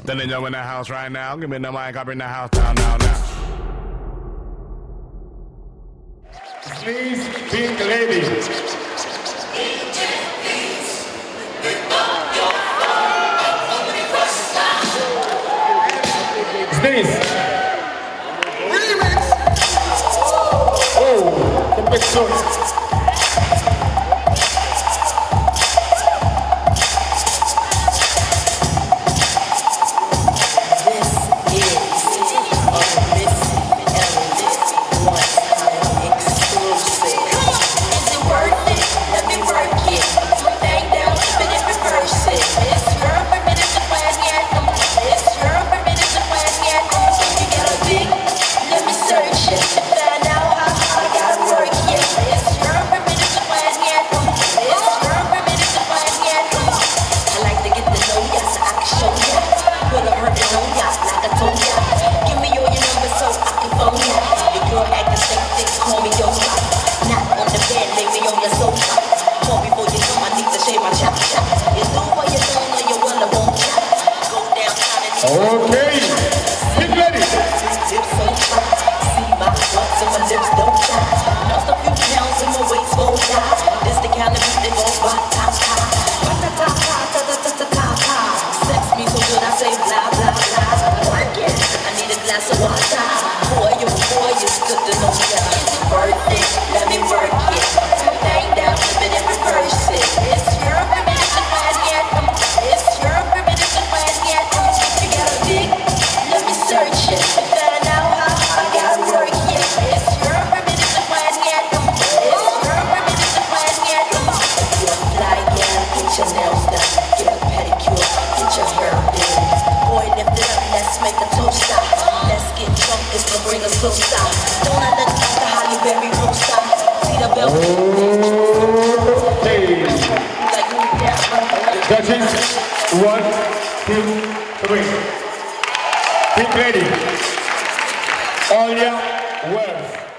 Then they know in the house right now. Give me the mic, I bring the house down, now. Please, pink lady. Sneeze. Remix. Oh, perfection. Okay, get ready. See my butts and my lips don't shine. Lost a few pounds and my waist won't die. This the kind of beat that goes ba-ta-ta. Ba-ta-ta-ta-ta-ta-ta-ta-ta. Sex me so good I say blah, blah, blah. Work it, I need a glass of water. Boy, it's good to know ya. It's your birthday, let me work it. Bang down, flip it and reverse it. It's your premonition plan yet. It's your premonition plan yet. You got a dick, let me search it. Find out how I gotta work it. It's your premonition plan yet. It's your premonition plan yet. If you're a fly gal, get your nails done. Get a pedicure, get your hair done. Boy, lift it up, let's make a toast stop. Let's get drunk, this will bring us closer. Don't let the Holly Berry roaster. See the bell. Okay. Judges, 1, 2, 3. Pink lady. Olya Wells.